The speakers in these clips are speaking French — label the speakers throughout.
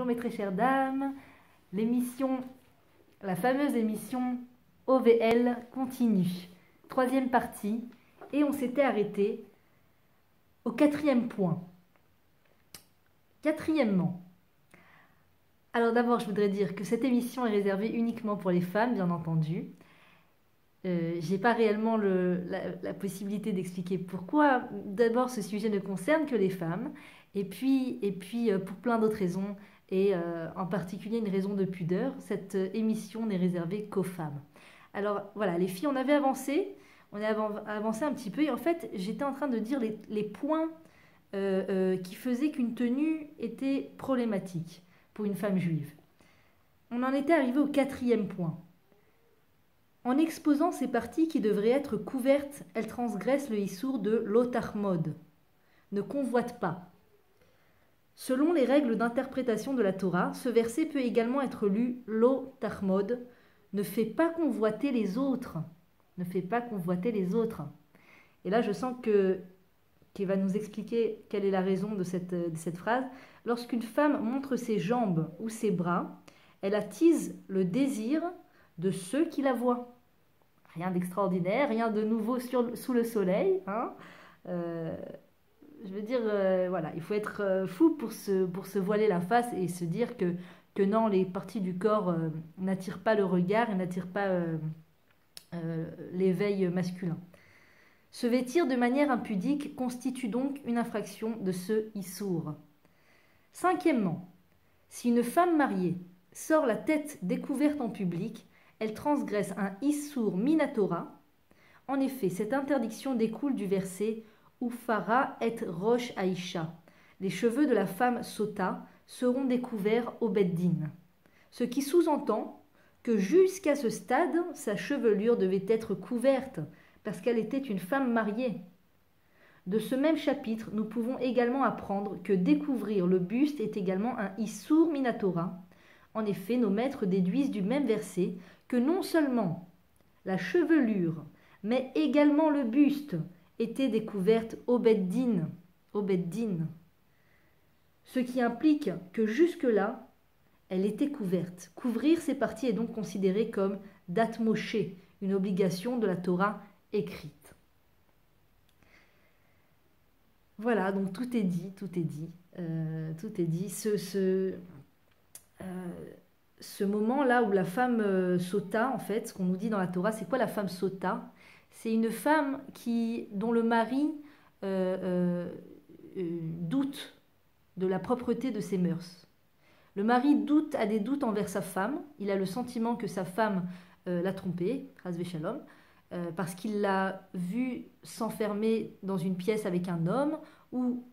Speaker 1: Bonjour mes très chères dames, l'émission, la fameuse émission OVL continue, troisième partie, et on s'était arrêté au quatrième point. Quatrièmement, alors d'abord je voudrais dire que cette émission est réservée uniquement pour les femmes, bien entendu. J'ai pas réellement la possibilité d'expliquer pourquoi. D'abord, ce sujet ne concerne que les femmes, et puis pour plein d'autres raisons, et en particulier une raison de pudeur, cette émission n'est réservée qu'aux femmes. Alors voilà, les filles, on avait avancé, avancé un petit peu, et en fait, j'étais en train de dire les points qui faisaient qu'une tenue était problématique pour une femme juive. On en était arrivé au quatrième point. En exposant ces parties qui devraient être couvertes, elle transgresse le issour de l'otachmod. Ne convoite pas. Selon les règles d'interprétation de la Torah, ce verset peut également être lu l'otachmod. Ne fais pas convoiter les autres. Ne fais pas convoiter les autres. Et là, je sens qu'il va nous expliquer quelle est la raison de cette phrase. Lorsqu'une femme montre ses jambes ou ses bras, elle attise le désir de ceux qui la voient. Rien d'extraordinaire, rien de nouveau sous le soleil. Hein. Je veux dire, voilà, il faut être fou pour se voiler la face et se dire que non, les parties du corps n'attirent pas le regard et n'attirent pas l'éveil masculin. Se vêtir de manière impudique constitue donc une infraction de ce issour. Cinquièmement, si une femme mariée sort la tête découverte en public, elle transgresse un issour minatora. En effet, cette interdiction découle du verset Ufara et rosh Aïcha. Les cheveux de la femme sota seront découverts au beddin. Ce qui sous-entend que jusqu'à ce stade, sa chevelure devait être couverte parce qu'elle était une femme mariée. De ce même chapitre, nous pouvons également apprendre que découvrir le buste est également un issour minatora. En effet, nos maîtres déduisent du même verset que non seulement la chevelure, mais également le buste étaient découvertes au beddin, ce qui implique que jusque-là, elle était couverte. Couvrir ces parties est donc considéré comme dat Moshe, une obligation de la Torah écrite. Voilà, donc tout est dit, tout est dit. Ce moment-là où la femme sota, en fait, ce qu'on nous dit dans la Torah, c'est quoi la femme sota? C'est une femme dont le mari doute de la propreté de ses mœurs. Le mari a des doutes envers sa femme, il a le sentiment que sa femme l'a trompé, Chas Shalom, parce qu'il l'a vue s'enfermer dans une pièce avec un homme ou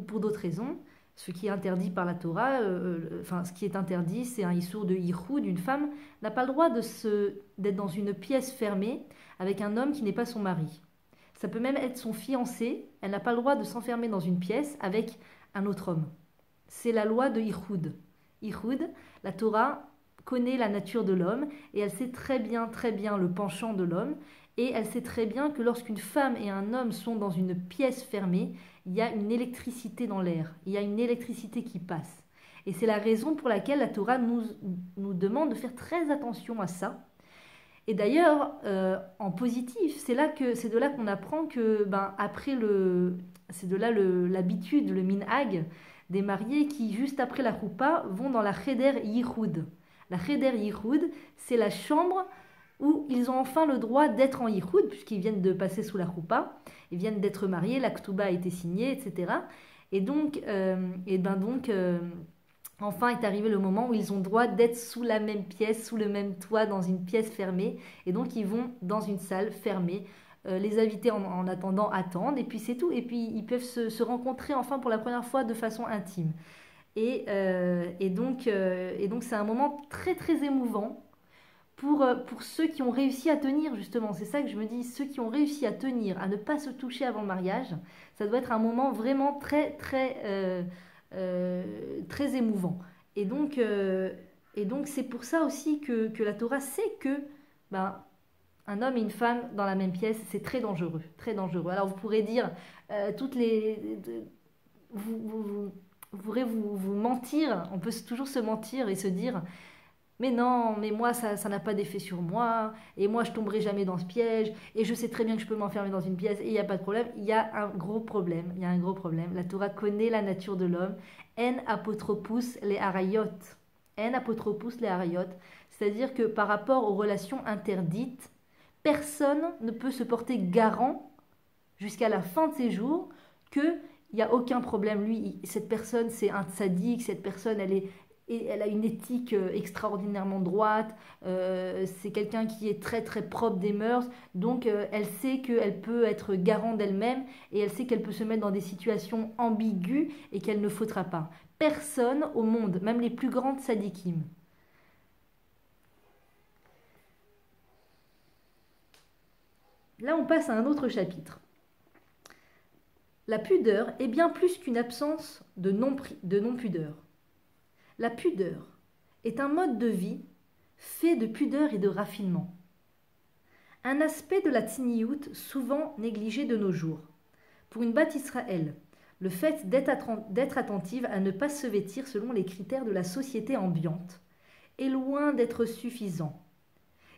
Speaker 1: pour d'autres raisons. Ce qui est interdit par la Torah, ce qui est interdit, c'est un issour de yichoud. Une femme n'a pas le droit d'être dans une pièce fermée avec un homme qui n'est pas son mari. Ça peut même être son fiancé. Elle n'a pas le droit de s'enfermer dans une pièce avec un autre homme. C'est la loi de yichoud. Yichoud, la Torah connaît la nature de l'homme et elle sait très bien le penchant de l'homme. Et elle sait très bien que lorsqu'une femme et un homme sont dans une pièce fermée, il y a une électricité dans l'air, il y a une électricité qui passe. Et c'est la raison pour laquelle la Torah nous demande de faire très attention à ça. Et d'ailleurs, en positif, c'est de là qu'on apprend que, c'est de là l'habitude, le minhag des mariés qui, juste après la choupa, vont dans la cheder yichoud. La cheder yichoud, c'est la chambre où ils ont enfin le droit d'être en yichoud, puisqu'ils viennent de passer sous la choupa, ils viennent d'être mariés, la ktuba a été signée, etc. Et donc, enfin est arrivé le moment où ils ont le droit d'être sous la même pièce, sous le même toit, dans une pièce fermée. Et donc, ils vont dans une salle fermée. Les invités, en attendant, attendent, et puis c'est tout. Et puis, ils peuvent se rencontrer enfin pour la première fois de façon intime. Et donc, c'est un moment très, très émouvant pour ceux qui ont réussi à tenir, justement. C'est ça que je me dis, ceux qui ont réussi à tenir, à ne pas se toucher avant le mariage, ça doit être un moment vraiment très, très, très émouvant. Et donc, c'est pour ça aussi que la Torah sait que un homme et une femme dans la même pièce, c'est très dangereux, très dangereux. Alors vous pourrez dire, pourrait vous mentir, on peut toujours se mentir et se dire mais non, mais moi ça n'a pas d'effet sur moi, et moi je tomberai jamais dans ce piège, et je sais très bien que je peux m'enfermer dans une pièce, et il n'y a pas de problème. Il y a un gros problème, il y a un gros problème. La Torah connaît la nature de l'homme. En apotropous les harayot. En apotropous les harayot. C'est-à-dire que par rapport aux relations interdites, personne ne peut se porter garant jusqu'à la fin de ses jours qu'il n'y a aucun problème. Lui, cette personne, c'est un tzaddik, cette personne, elle a une éthique extraordinairement droite, c'est quelqu'un qui est très très propre des mœurs, donc elle sait qu'elle peut être garante d'elle-même et elle sait qu'elle peut se mettre dans des situations ambiguës et qu'elle ne faudra pas. Personne au monde, même les plus grandes tzadikim. Là, on passe à un autre chapitre. La pudeur est bien plus qu'une absence de non-pudeur. La pudeur est un mode de vie fait de pudeur et de raffinement. Un aspect de la tzniout souvent négligé de nos jours. Pour une Bat Israël, le fait d'être attentive à ne pas se vêtir selon les critères de la société ambiante est loin d'être suffisant.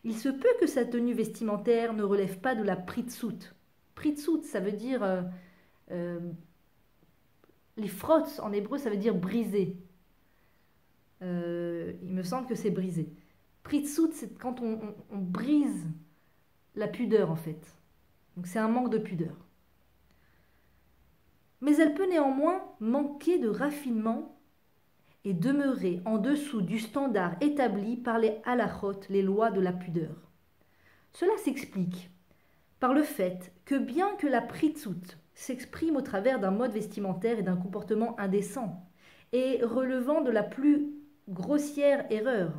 Speaker 1: Il se peut que sa tenue vestimentaire ne relève pas de la pritsout. Pritsout, ça veut dire... les frottes en hébreu, ça veut dire briser. Il me semble que c'est brisé. Pritsout, c'est quand on brise la pudeur en fait. Donc c'est un manque de pudeur. Mais elle peut néanmoins manquer de raffinement et demeurer en dessous du standard établi par les halachot, les lois de la pudeur. Cela s'explique par le fait que bien que la pritsout s'exprime au travers d'un mode vestimentaire et d'un comportement indécent et relevant de la plus grossière erreur,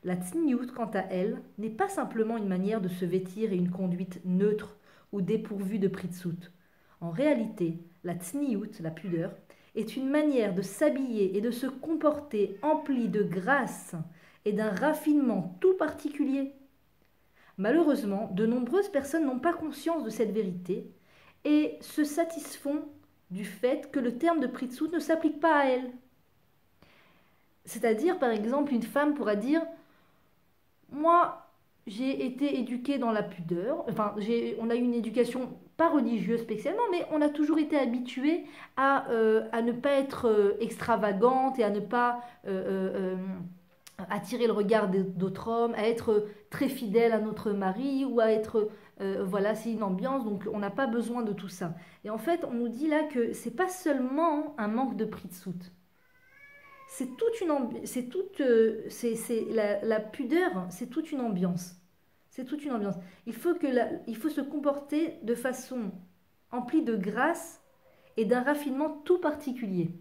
Speaker 1: la tzniout, quant à elle, n'est pas simplement une manière de se vêtir et une conduite neutre ou dépourvue de pritsout. En réalité, la tzniout, la pudeur, est une manière de s'habiller et de se comporter emplie de grâce et d'un raffinement tout particulier. Malheureusement, de nombreuses personnes n'ont pas conscience de cette vérité et se satisfont du fait que le terme de pritsout ne s'applique pas à elles. C'est-à-dire, par exemple, une femme pourra dire « Moi, j'ai été éduquée dans la pudeur, enfin, on a eu une éducation pas religieuse spécialement, mais on a toujours été habitué à ne pas être extravagante et à ne pas attirer le regard d'autres hommes, à être très fidèle à notre mari ou à être... voilà, c'est une ambiance, donc on n'a pas besoin de tout ça. » Et en fait, on nous dit là que c'est pas seulement un manque de pritsout. C'est toute une la pudeur, c'est toute une ambiance. C'est toute une ambiance. Il faut se comporter de façon emplie de grâce et d'un raffinement tout particulier.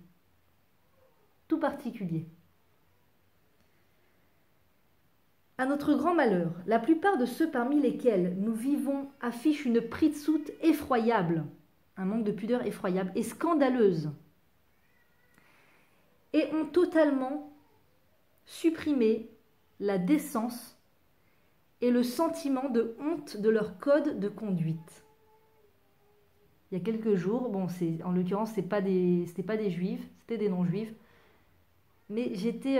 Speaker 1: Tout particulier. À notre grand malheur, la plupart de ceux parmi lesquels nous vivons affichent une pritsout effroyable, un manque de pudeur effroyable et scandaleuse, et ont totalement supprimé la décence et le sentiment de honte de leur code de conduite. Il y a quelques jours, bon, en l'occurrence, c'était pas des juifs, c'était des non-juifs, mais j'étais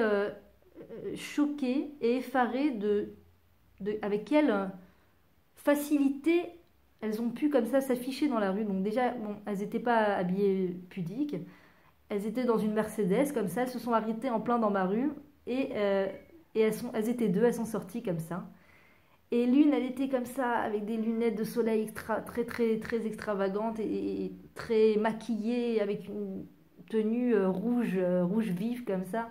Speaker 1: choquée et effarée avec quelle facilité elles ont pu comme ça s'afficher dans la rue. Donc déjà, bon, elles n'étaient pas habillées pudiques. Elles étaient dans une Mercedes, comme ça, elles se sont arrêtées en plein dans ma rue, et elles étaient deux, elles sont sorties comme ça. Et l'une, elle était comme ça, avec des lunettes de soleil très, très, très extravagantes, et très maquillée, avec une tenue rouge vive, comme ça.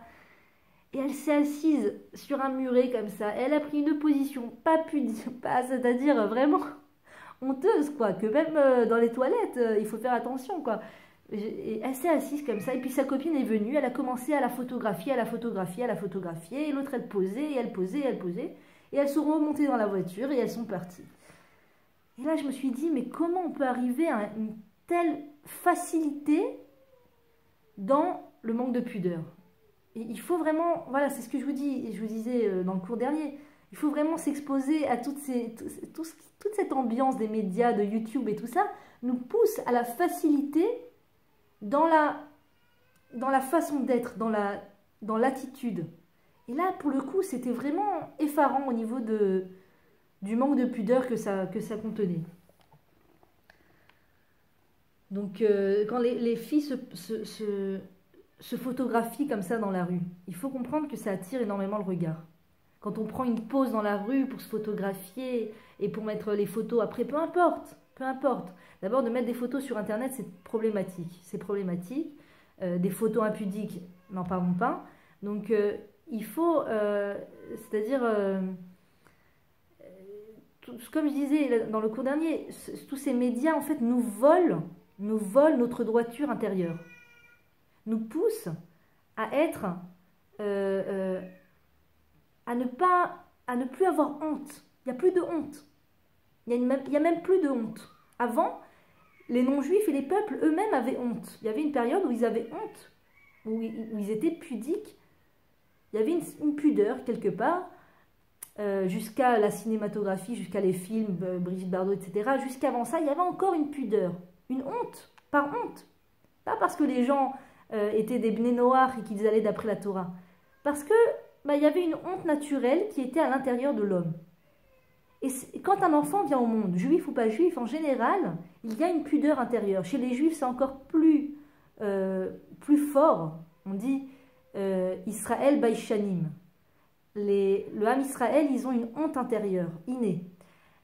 Speaker 1: Et elle s'est assise sur un muret, comme ça. Elle a pris une position pas pudique, c'est-à-dire vraiment honteuse, quoi, que même dans les toilettes, il faut faire attention, quoi. Et elle s'est assise comme ça, et puis sa copine est venue, elle a commencé à la photographier, et l'autre elle posait, et elle posait, et elles sont remontées dans la voiture, et elles sont parties. Et là je me suis dit, mais comment on peut arriver à une telle facilité dans le manque de pudeur? Et il faut vraiment, voilà, c'est ce que je vous disais dans le cours dernier, il faut vraiment s'exposer à toute cette ambiance des médias, de YouTube et tout ça, nous pousse à la facilité dans la dans la façon d'être, dans l'attitude. Et là, pour le coup, c'était vraiment effarant au niveau du manque de pudeur que ça contenait. Donc, quand les filles se photographient comme ça dans la rue, il faut comprendre que ça attire énormément le regard. Quand on prend une pause dans la rue pour se photographier et pour mettre les photos après, peu importe, peu importe. D'abord, de mettre des photos sur Internet, c'est problématique. C'est problématique. Des photos impudiques, n'en parlons pas. Donc, il faut, c'est-à-dire, comme je disais dans le cours dernier, tous ces médias, en fait, nous volent notre droiture intérieure. Nous poussent à être... à ne plus avoir honte. Il n'y a plus de honte. Il y a même plus de honte. Avant, les non-juifs et les peuples eux-mêmes avaient honte. Il y avait une période où ils avaient honte, où ils étaient pudiques. Il y avait une pudeur quelque part, jusqu'à la cinématographie, jusqu'à les films, Brigitte Bardot, etc. Jusqu'avant ça, il y avait encore une pudeur, une honte, par honte. Pas parce que les gens étaient des bnei noirs et qu'ils allaient d'après la Torah. Parce que il y avait une honte naturelle qui était à l'intérieur de l'homme. Et quand un enfant vient au monde, juif ou pas juif, en général, il y a une pudeur intérieure. Chez les juifs, c'est encore plus fort. On dit Israël baïchanim. Le Ham Israël, ils ont une honte intérieure, innée.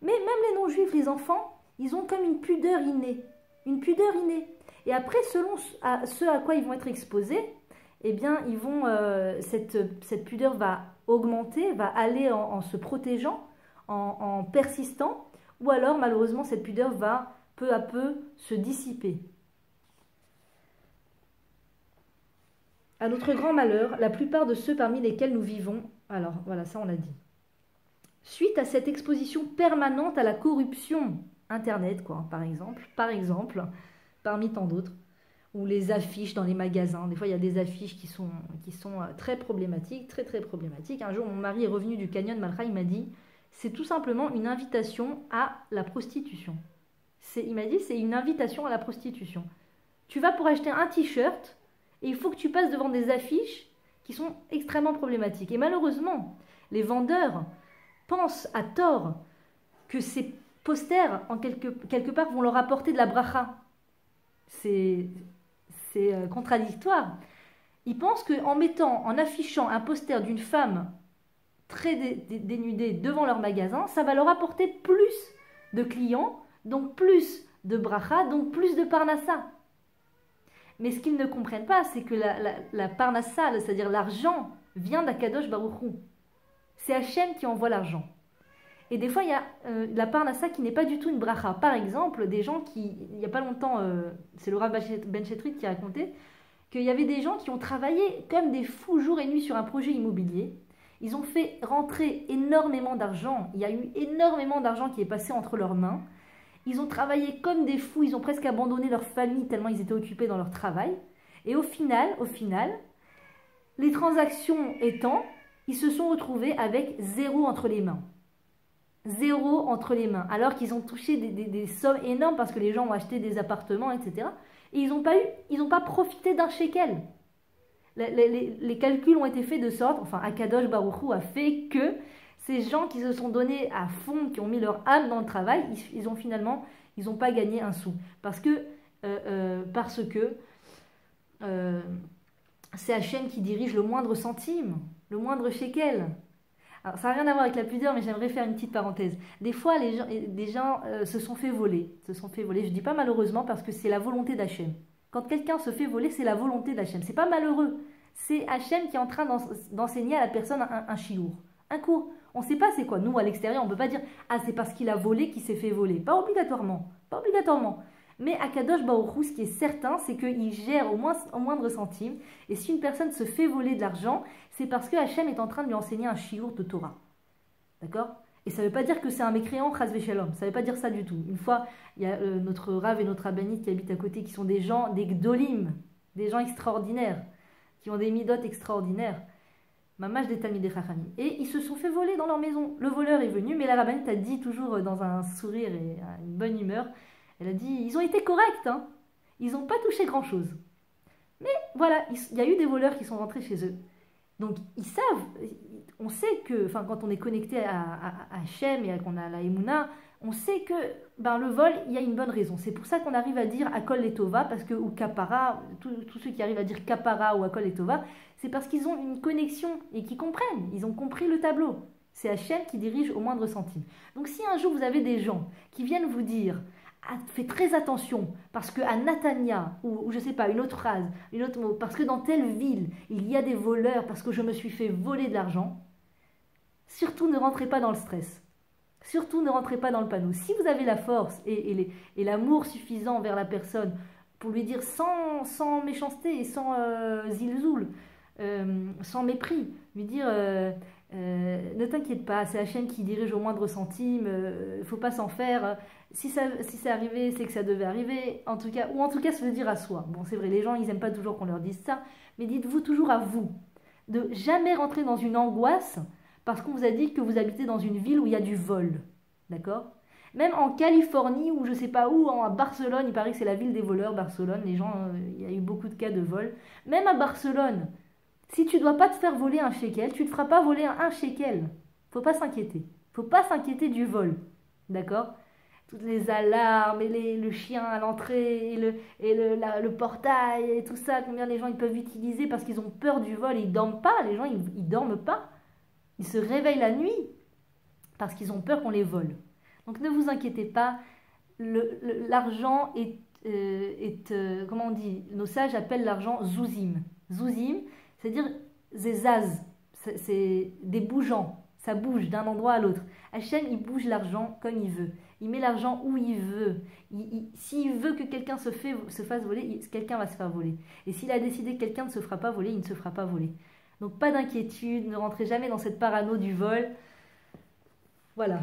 Speaker 1: Mais même les non-juifs, les enfants, ils ont comme une pudeur innée. Une pudeur innée. Et après, selon ce à quoi ils vont être exposés, eh bien, cette pudeur va augmenter, va aller en se protégeant, en persistant, ou alors, malheureusement, cette pudeur va peu à peu se dissiper. À notre grand malheur, la plupart de ceux parmi lesquels nous vivons, alors voilà, ça on l'a dit, suite à cette exposition permanente à la corruption, Internet, quoi, par exemple, parmi tant d'autres, ou les affiches dans les magasins. Des fois, il y a des affiches qui sont très problématiques, très très problématiques. Un jour, mon mari est revenu du canyon Malcha, il m'a dit, c'est tout simplement une invitation à la prostitution. Il m'a dit, c'est une invitation à la prostitution. Tu vas pour acheter un t-shirt et il faut que tu passes devant des affiches qui sont extrêmement problématiques. Et malheureusement, les vendeurs pensent à tort que ces posters, en quelque part, vont leur apporter de la bracha. C'est contradictoire. Ils pensent en affichant un poster d'une femme très dénudée devant leur magasin, ça va leur apporter plus de clients, donc plus de bracha, donc plus de parnassa. Mais ce qu'ils ne comprennent pas, c'est que la parnassa, c'est-à-dire l'argent, vient d'Akadosh Baruch Hu. C'est Hachem qui envoie l'argent. Et des fois, il y a la parnassa qui n'est pas du tout une bracha. Par exemple, des gens il n'y a pas longtemps, c'est le Rav Ben Chetrit qui a raconté, qu'il y avait des gens qui ont travaillé comme des fous jour et nuit sur un projet immobilier. Ils ont fait rentrer énormément d'argent. Il y a eu énormément d'argent qui est passé entre leurs mains. Ils ont travaillé comme des fous. Ils ont presque abandonné leur famille tellement ils étaient occupés dans leur travail. Et au final, les transactions étant, ils se sont retrouvés avec zéro entre les mains. Zéro entre les mains, alors qu'ils ont touché des sommes énormes parce que les gens ont acheté des appartements, etc. Et ils n'ont pas profité d'un shekel. Les calculs ont été faits de sorte, enfin Akadosh Baruch Hu a fait que ces gens qui se sont donnés à fond, qui ont mis leur âme dans le travail, ils n'ont pas gagné un sou. Parce que c'est Hachem qui dirige le moindre centime, le moindre shekel. Alors, ça n'a rien à voir avec la pudeur, mais j'aimerais faire une petite parenthèse. Des fois, des gens se sont fait voler. Je ne dis pas malheureusement parce que c'est la volonté d'Hachem. Quand quelqu'un se fait voler, c'est la volonté d'Hachem. C'est pas malheureux. C'est Hachem qui est en train d'enseigner à la personne un chiour, un cours. On ne sait pas c'est quoi. Nous, à l'extérieur, on ne peut pas dire « Ah, c'est parce qu'il a volé qu'il s'est fait voler ». Pas obligatoirement. Pas obligatoirement. Mais Akadosh Baruch Hu, ce qui est certain, c'est qu'il gère au moindre centime. Et si une personne se fait voler de l'argent, c'est parce que Hachem est en train de lui enseigner un chiour de Torah. D'accord? Et ça ne veut pas dire que c'est un mécréant, chas v'shalom. Ça ne veut pas dire ça du tout. Une fois, il y a notre Rav et notre rabbinite qui habitent à côté, qui sont des gens, des gdolim, des gens extraordinaires, qui ont des midotes extraordinaires. Mamash des Talmidei Chachamim. Et ils se sont fait voler dans leur maison. Le voleur est venu, mais la rabbinite a dit toujours dans un sourire et une bonne humeur, elle a dit, ils ont été corrects, hein. Ils n'ont pas touché grand-chose. Voilà, il y a eu des voleurs qui sont rentrés chez eux. Donc ils savent, on sait que, enfin quand on est connecté à Hachem et qu'on a la Emouna, on sait que ben, le vol, il y a une bonne raison. C'est pour ça qu'on arrive à dire Akol Letova, parce que, ou Kapara, tous ceux qui arrivent à dire Kapara ou Akol Letova, c'est parce qu'ils ont une connexion et qu'ils comprennent, ils ont compris le tableau. C'est Hachem qui dirige au moindre centime. Donc si un jour vous avez des gens qui viennent vous dire ah, fais très attention, parce qu'à Natania, ou je ne sais pas, une autre phrase, une autre mot, parce que dans telle ville, il y a des voleurs, parce que je me suis fait voler de l'argent, surtout ne rentrez pas dans le stress. Surtout ne rentrez pas dans le panneau. Si vous avez la force et l'amour suffisant envers la personne pour lui dire sans méchanceté et sans zilzoul, sans mépris, lui dire ne t'inquiète pas, c'est Hachem qui dirige au moindre centime, il ne faut pas s'en faire. Si c'est arrivé, c'est que ça devait arriver, en tout cas, ou en tout cas se le dire à soi. Bon, c'est vrai, les gens, ils n'aiment pas toujours qu'on leur dise ça, mais dites-vous toujours à vous, de jamais rentrer dans une angoisse parce qu'on vous a dit que vous habitez dans une ville où il y a du vol, d'accord? Même en Californie ou je sais pas où, à Barcelone, il paraît que c'est la ville des voleurs, Barcelone, les gens, il y a eu beaucoup de cas de vol. Même à Barcelone, si tu dois pas te faire voler un shekel, tu te feras pas voler un shekel. Faut pas s'inquiéter. Faut pas s'inquiéter du vol, d'accord? Toutes les alarmes et le chien à l'entrée et le portail et tout ça, combien les gens ils peuvent utiliser parce qu'ils ont peur du vol et ils dorment pas, les gens ils dorment pas. Ils se réveillent la nuit parce qu'ils ont peur qu'on les vole. Donc ne vous inquiétez pas, l'argent comment on dit, nos sages appellent l'argent zouzim. Zouzim, c'est-à-dire zézaz, c'est des bougeants, ça bouge d'un endroit à l'autre. Hachem, il bouge l'argent comme il veut. Il met l'argent où il veut. S'il veut que quelqu'un se fasse voler, quelqu'un va se faire voler. Et s'il a décidé que quelqu'un ne se fera pas voler, il ne se fera pas voler. Donc pas d'inquiétude, ne rentrez jamais dans cette parano du vol. Voilà.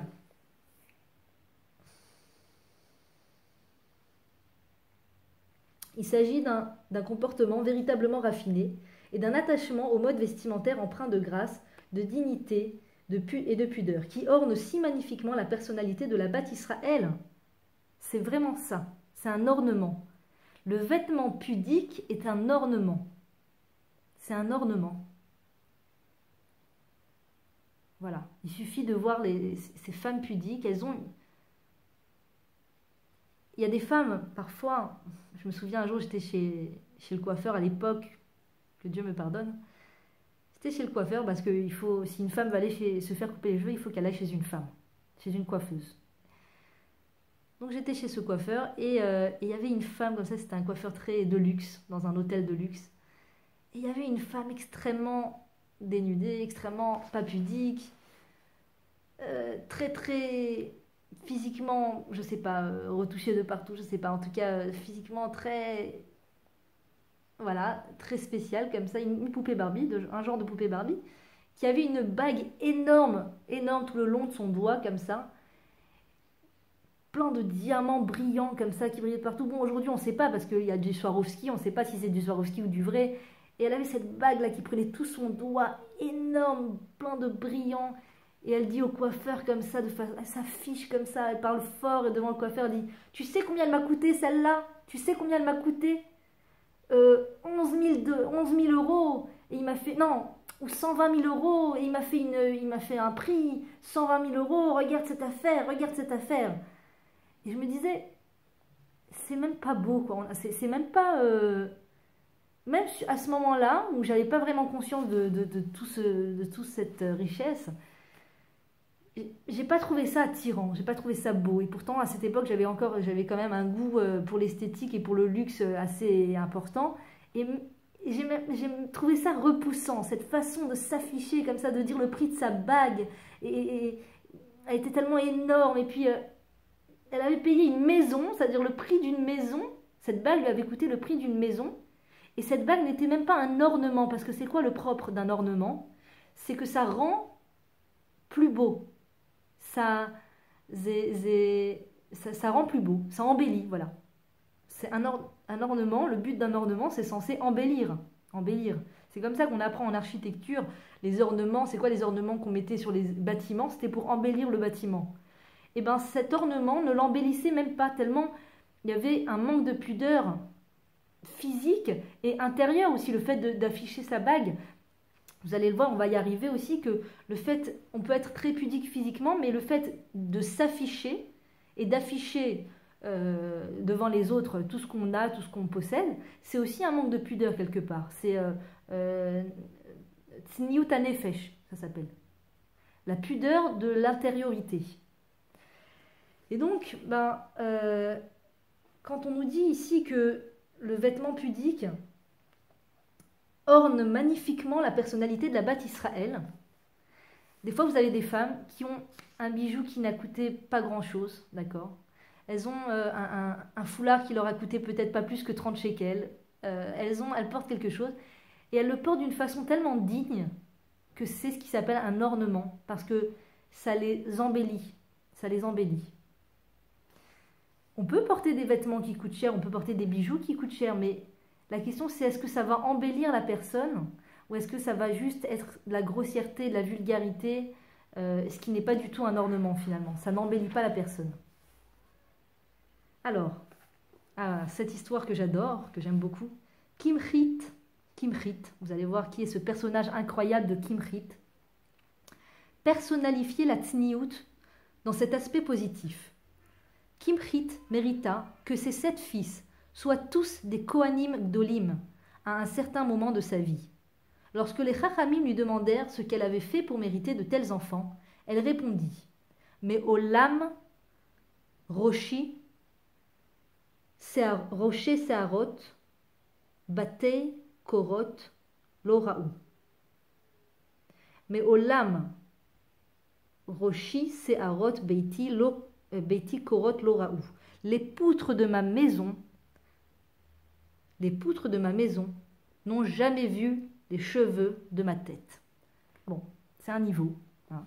Speaker 1: Il s'agit d'un comportement véritablement raffiné et d'un attachement au mode vestimentaire empreint de grâce, de dignité et de pudeur, qui orne si magnifiquement la personnalité de la Bat Israël. C'est vraiment ça, c'est un ornement. Le vêtement pudique est un ornement. C'est un ornement. Voilà, il suffit de voir ces femmes pudiques, elles ont... Il y a des femmes, parfois, je me souviens un jour, j'étais chez le coiffeur à l'époque, que Dieu me pardonne. J'étais chez le coiffeur parce que si une femme va aller se faire couper les cheveux, il faut qu'elle aille chez une femme, chez une coiffeuse. Donc j'étais chez ce coiffeur et il y avait une femme comme ça, c'était un coiffeur très de luxe, dans un hôtel de luxe. Et il y avait une femme extrêmement dénudée, extrêmement pas pudique, très très physiquement, je sais pas, retouchée de partout, je sais pas, en tout cas physiquement très, voilà, très spéciale comme ça, une poupée Barbie, un genre de poupée Barbie, qui avait une bague énorme, énorme tout le long de son doigt comme ça, plein de diamants brillants comme ça qui brillaient de partout. Bon, aujourd'hui on ne sait pas parce qu'il y a du Swarovski, on ne sait pas si c'est du Swarovski ou du vrai. Et elle avait cette bague là qui prenait tout son doigt énorme, plein de brillants. Et elle dit au coiffeur comme ça, elle s'affiche comme ça, elle parle fort et devant le coiffeur elle dit « Tu sais combien elle m'a coûté celle-là? Tu sais combien elle m'a coûté 11 000 euros. » Et il m'a fait, non, ou 120 000 euros. Et il m'a fait un prix, 120 000 euros, regarde cette affaire, regarde cette affaire. Et je me disais, c'est même pas beau, quoi. C'est même pas... même à ce moment-là, où j'avais pas vraiment conscience de toute cette richesse, j'ai pas trouvé ça attirant, j'ai pas trouvé ça beau. Et pourtant, à cette époque, j'avais quand même un goût pour l'esthétique et pour le luxe assez important. Et j'ai trouvé ça repoussant, cette façon de s'afficher comme ça, de dire le prix de sa bague. Et elle était tellement énorme. Et puis, elle avait payé une maison, c'est-à-dire le prix d'une maison. Cette bague lui avait coûté le prix d'une maison. Et cette bague n'était même pas un ornement, parce que c'est quoi le propre d'un ornement? C'est que ça rend plus beau. Ça rend plus beau, ça embellit, voilà. C'est un ornement, le but d'un ornement, c'est censé embellir. Embellir. C'est comme ça qu'on apprend en architecture. Les ornements, c'est quoi les ornements qu'on mettait sur les bâtiments? C'était pour embellir le bâtiment. Et bien cet ornement ne l'embellissait même pas, tellement il y avait un manque de pudeur physique et intérieur aussi, le fait d'afficher sa bague. Vous allez le voir, on va y arriver aussi, que le fait, on peut être très pudique physiquement, mais le fait de s'afficher et d'afficher devant les autres tout ce qu'on a, tout ce qu'on possède, c'est aussi un manque de pudeur quelque part. C'est tsniyut hanefesh, ça s'appelle. La pudeur de l'intériorité. Et donc, quand on nous dit ici que le vêtement pudique orne magnifiquement la personnalité de la Bat Israël, des fois vous avez des femmes qui ont un bijou qui n'a coûté pas grand-chose, d'accord. Elles ont un foulard qui leur a coûté peut-être pas plus que 30 shekels. Elles portent quelque chose et elles le portent d'une façon tellement digne que c'est ce qui s'appelle un ornement, parce que ça les embellit. Ça les embellit. On peut porter des vêtements qui coûtent cher, on peut porter des bijoux qui coûtent cher, mais la question c'est est-ce que ça va embellir la personne ou est-ce que ça va juste être de la grossièreté, de la vulgarité, ce qui n'est pas du tout un ornement finalement. Ça n'embellit pas la personne. Alors, cette histoire que j'adore, que j'aime beaucoup, Kimchit, vous allez voir qui est ce personnage incroyable de Kimchit, personnifier la tsniout dans cet aspect positif. Kimchit mérita que ses 7 fils soient tous des Kohanim Gdolim à un certain moment de sa vie. Lorsque les Chachamim lui demandèrent ce qu'elle avait fait pour mériter de tels enfants, elle répondit « Mais Olam Roshi Rocher Seharot Batei Korot Loraou. » Mais Olam Roshi Seharot Beiti Korot Loraou. Les poutres de ma maison n'ont jamais vu les cheveux de ma tête. Bon, c'est un niveau. Hein.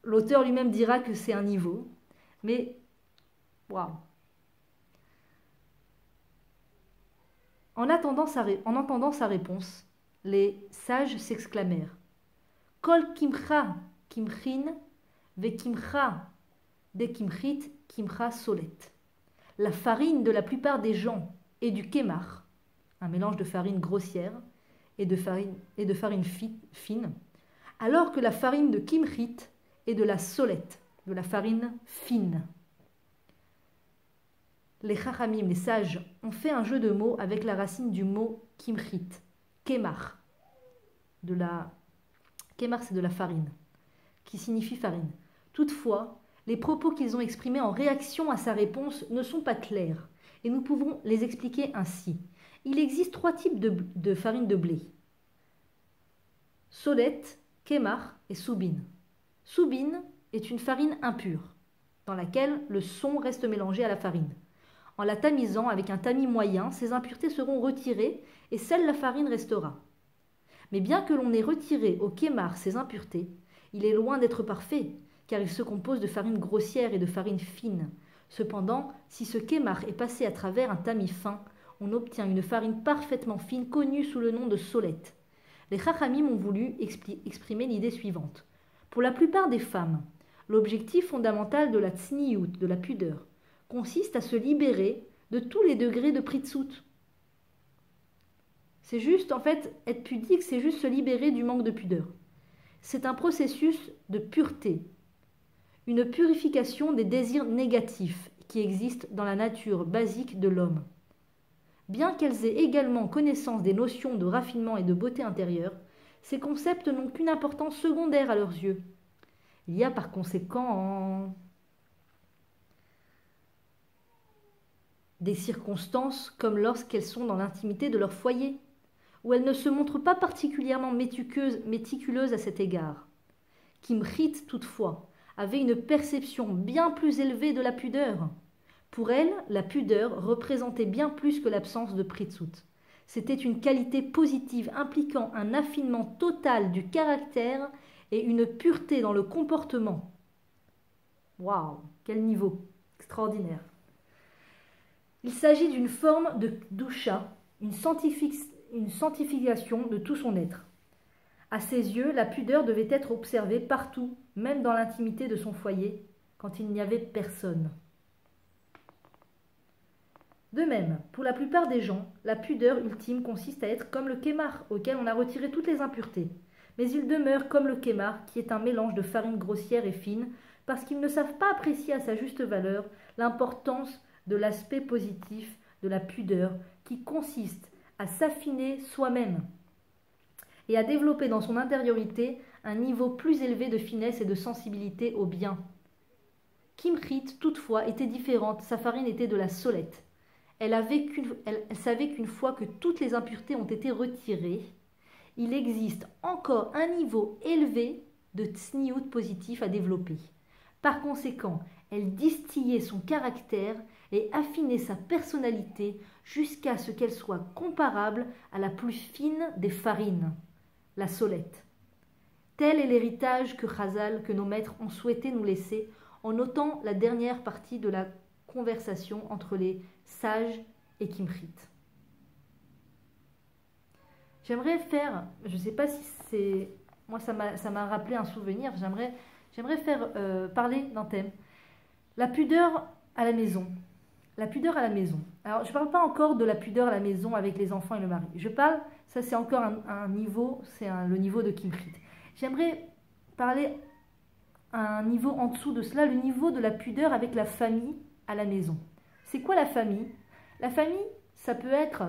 Speaker 1: L'auteur lui-même dira que c'est un niveau, mais waouh. En entendant sa réponse, les sages s'exclamèrent Kol kimcha kimchin ve kimcha de kimchit kimcha solet. La farine de la plupart des gens est du kémar, un mélange de farine grossière et de farine fine, alors que la farine de kimchit est de la solette, de la farine fine. Les chachamim, les sages, ont fait un jeu de mots avec la racine du mot kimchit, kémar. Kémar, c'est de la farine, qui signifie farine. Toutefois, les propos qu'ils ont exprimés en réaction à sa réponse ne sont pas clairs, et nous pouvons les expliquer ainsi. Il existe 3 types de farine de blé. Solette, kémar et soubine. Soubine est une farine impure, dans laquelle le son reste mélangé à la farine. En la tamisant avec un tamis moyen, ces impuretés seront retirées et seule la farine restera. Mais bien que l'on ait retiré au kémar ces impuretés, il est loin d'être parfait, car il se compose de farine grossière et de farine fine. Cependant, si ce kémar est passé à travers un tamis fin, on obtient une farine parfaitement fine connue sous le nom de solette. Les chachamim ont voulu exprimer l'idée suivante. Pour la plupart des femmes, l'objectif fondamental de la tsniout, de la pudeur, consiste à se libérer de tous les degrés de pritsout. C'est juste, en fait, être pudique, c'est juste se libérer du manque de pudeur. C'est un processus de pureté, une purification des désirs négatifs qui existent dans la nature basique de l'homme. Bien qu'elles aient également connaissance des notions de raffinement et de beauté intérieure, ces concepts n'ont qu'une importance secondaire à leurs yeux. Il y a par conséquent des circonstances comme lorsqu'elles sont dans l'intimité de leur foyer, où elles ne se montrent pas particulièrement méticuleuses à cet égard. Kimchit, toutefois, avait une perception bien plus élevée de la pudeur. Pour elle, la pudeur représentait bien plus que l'absence de pritsout. C'était une qualité positive impliquant un affinement total du caractère et une pureté dans le comportement. Waouh, quel niveau extraordinaire! Il s'agit d'une forme de doucha, une sanctification de tout son être. À ses yeux, la pudeur devait être observée partout, même dans l'intimité de son foyer, quand il n'y avait personne. De même, pour la plupart des gens, la pudeur ultime consiste à être comme le kémar, auquel on a retiré toutes les impuretés. Mais ils demeurent comme le kémar, qui est un mélange de farine grossière et fine, parce qu'ils ne savent pas apprécier à sa juste valeur l'importance de l'aspect positif de la pudeur, qui consiste à s'affiner soi-même et à développer dans son intériorité un niveau plus élevé de finesse et de sensibilité au bien. Kimrit, toutefois, était différente, sa farine était de la solette. Elle savait qu'une fois que toutes les impuretés ont été retirées, il existe encore un niveau élevé de tsniout positif à développer. Par conséquent, elle distillait son caractère et affinait sa personnalité jusqu'à ce qu'elle soit comparable à la plus fine des farines, la solette. Tel est l'héritage que Chazal, que nos maîtres ont souhaité nous laisser en notant la dernière partie de la conversation entre les sages et Kimrit. J'aimerais faire, je ne sais pas si c'est... Moi, ça m'a rappelé un souvenir. J'aimerais faire parler d'un thème. La pudeur à la maison. La pudeur à la maison. Alors, je ne parle pas encore de la pudeur à la maison avec les enfants et le mari. Je parle, ça c'est encore un niveau, le niveau de Kimrit. J'aimerais parler à un niveau en dessous de cela, le niveau de la pudeur avec la famille à la maison. C'est quoi la famille? La famille, ça peut être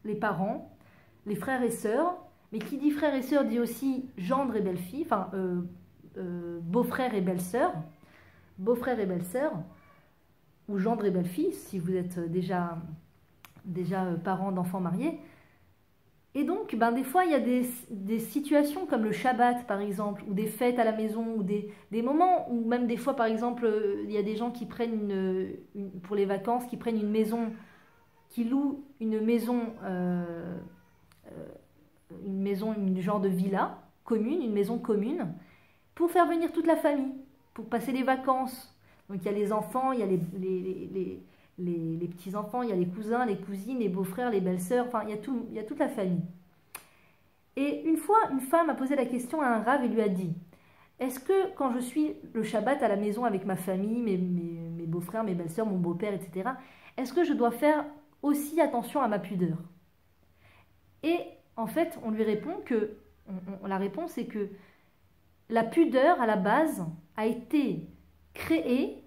Speaker 1: les parents, les frères et sœurs, mais qui dit frères et sœurs dit aussi gendre et belle-fille, enfin beau-frère et belle-sœur, ou gendre et belle-fille, si vous êtes déjà parents d'enfants mariés. Et donc, des fois, il y a des situations comme le Shabbat, par exemple, ou des fêtes à la maison, ou des moments où même des fois, par exemple, il y a des gens qui prennent, pour les vacances, qui prennent une maison, qui louent une maison, une genre de villa commune, une maison commune, pour faire venir toute la famille, pour passer les vacances. Donc, il y a les enfants, il y a les petits-enfants, il y a les cousins, les cousines, les beaux-frères, les belles-sœurs, enfin, il y a toute la famille. Et une fois, une femme a posé la question à un rave et lui a dit « Est-ce que quand je suis le Shabbat à la maison avec ma famille, mes beaux-frères, mes belles-sœurs, mon beau-père, etc., est-ce que je dois faire aussi attention à ma pudeur ?» Et en fait, on lui répond que, la réponse est que la pudeur, à la base, a été créée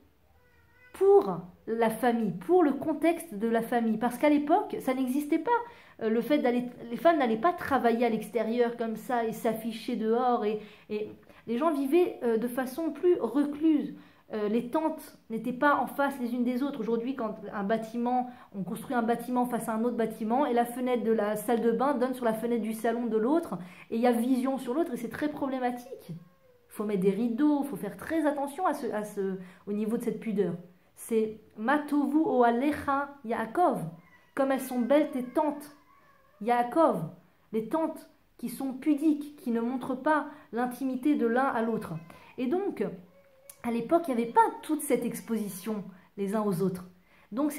Speaker 1: pour la famille, pour le contexte de la famille. Parce qu'à l'époque, ça n'existait pas. Le fait les femmes n'allaient pas travailler à l'extérieur comme ça et s'afficher dehors. Et les gens vivaient de façon plus recluse. Les tentes n'étaient pas en face les unes des autres. Aujourd'hui, quand on construit un bâtiment face à un autre bâtiment et la fenêtre de la salle de bain donne sur la fenêtre du salon de l'autre et il y a vision sur l'autre et c'est très problématique. Il faut mettre des rideaux, il faut faire très attention au niveau de cette pudeur. C'est Matovu Oalecha Yaakov. Comme elles sont belles tes tentes, Yaakov. Les tentes qui sont pudiques, qui ne montrent pas l'intimité de l'un à l'autre. Et donc, à l'époque, il n'y avait pas toute cette exposition les uns aux autres. Donc,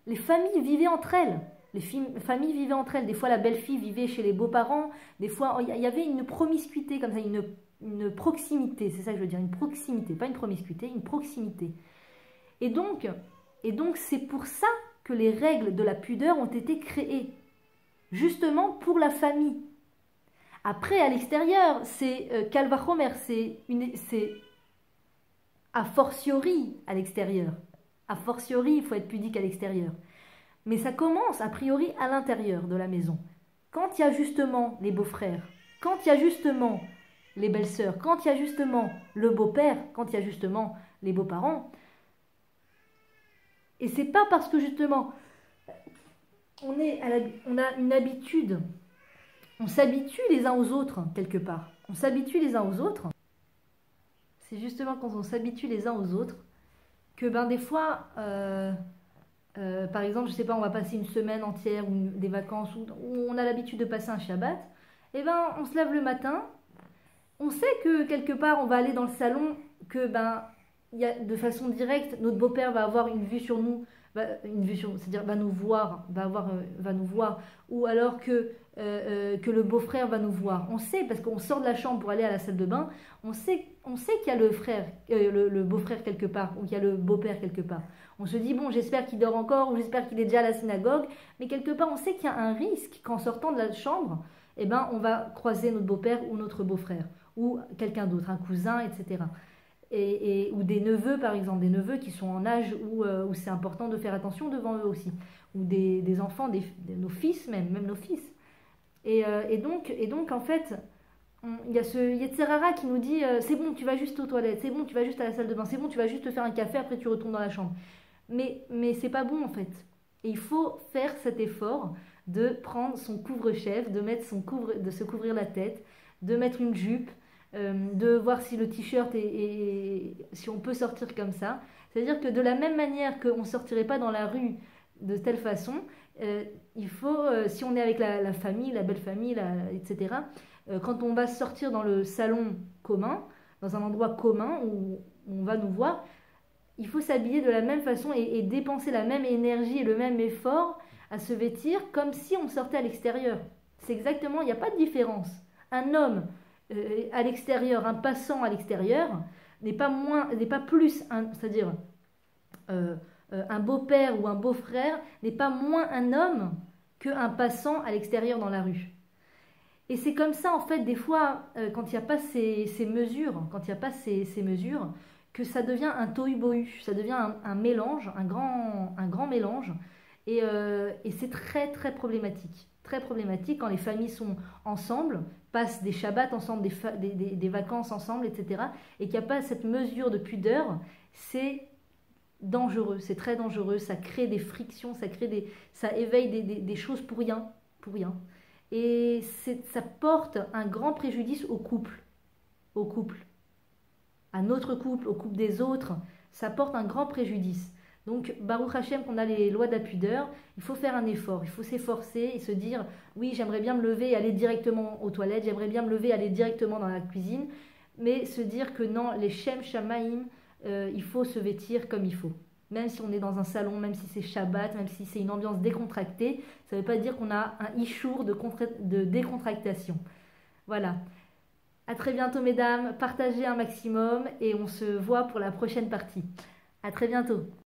Speaker 1: les familles vivaient entre elles. Les familles vivaient entre elles. Des fois, la belle-fille vivait chez les beaux-parents. Des fois, il y avait une promiscuité comme ça, une proximité. C'est ça que je veux dire, une proximité. Pas une promiscuité, une proximité. Et donc c'est pour ça que les règles de la pudeur ont été créées, justement pour la famille. Après, à l'extérieur, c'est Kal vachomer, c'est a fortiori à l'extérieur. A fortiori, il faut être pudique à l'extérieur. Mais ça commence, a priori, à l'intérieur de la maison. Quand il y a justement les beaux-frères, quand il y a justement les belles-sœurs, quand il y a justement le beau-père, quand il y a justement les beaux-parents. Et c'est pas parce que justement on a une habitude, on s'habitue les uns aux autres quelque part. On s'habitue les uns aux autres. C'est justement quand on s'habitue les uns aux autres que des fois, par exemple, je sais pas, on va passer une semaine entière ou des vacances où on a l'habitude de passer un Shabbat. Et on se lève le matin, on sait que quelque part on va aller dans le salon, que de façon directe, notre beau-père va avoir une vue sur nous une vue c'est-à-dire va nous voir, va nous voir, ou alors que le beau-frère va nous voir. On sait, parce qu'on sort de la chambre pour aller à la salle de bain, on sait qu'il y a le frère, le beau-frère quelque part, ou qu'il y a le beau-père quelque part. On se dit, bon, j'espère qu'il dort encore, ou j'espère qu'il est déjà à la synagogue, mais quelque part, on sait qu'il y a un risque qu'en sortant de la chambre, eh ben, on va croiser notre beau-père ou notre beau-frère, ou quelqu'un d'autre, un cousin, etc. Ou des neveux, par exemple, des neveux qui sont en âge où c'est important de faire attention devant eux aussi, ou des enfants, nos fils même nos fils. Et donc, en fait, il y a ce Yetzirara qui nous dit c'est bon, tu vas juste aux toilettes, c'est bon, tu vas juste à la salle de bain, c'est bon, tu vas juste te faire un café, après tu retournes dans la chambre. Mais c'est pas bon en fait. Et il faut faire cet effort de prendre son couvre-chef, de se couvrir la tête, de mettre une jupe, de voir si le t-shirt si on peut sortir comme ça. C'est-à-dire que de la même manière qu'on ne sortirait pas dans la rue de telle façon, il faut, si on est avec la famille, la belle famille, etc., quand on va sortir dans le salon commun, dans un endroit commun où on va nous voir, il faut s'habiller de la même façon et dépenser la même énergie et le même effort à se vêtir comme si on sortait à l'extérieur. C'est exactement, il n'y a pas de différence. Un homme à l'extérieur, un passant à l'extérieur, n'est pas plus, c'est-à-dire un beau-père ou un beau-frère n'est pas moins un homme qu'un passant à l'extérieur dans la rue. Et c'est comme ça, en fait, des fois, quand il n'y a pas ces mesures, que ça devient un tohu-bohu, ça devient un mélange, un grand mélange, et c'est très, très problématique. Très problématique quand les familles sont ensemble, passent des Shabbats ensemble, des vacances ensemble, etc., et qu'il n'y a pas cette mesure de pudeur, c'est dangereux, c'est très dangereux, ça crée des frictions, ça éveille des choses pour rien, pour rien. Et ça porte un grand préjudice au couple, à notre couple, au couple des autres, ça porte un grand préjudice. Donc, Baruch Hashem, qu'on a les lois de la pudeur, il faut faire un effort, il faut s'efforcer et se dire, oui, j'aimerais bien me lever et aller directement aux toilettes, j'aimerais bien me lever et aller directement dans la cuisine, mais se dire que non, les Shem Shamaim, il faut se vêtir comme il faut. Même si on est dans un salon, même si c'est Shabbat, même si c'est une ambiance décontractée, ça ne veut pas dire qu'on a un ishour de décontractation. Voilà. À très bientôt, mesdames. Partagez un maximum et on se voit pour la prochaine partie. À très bientôt.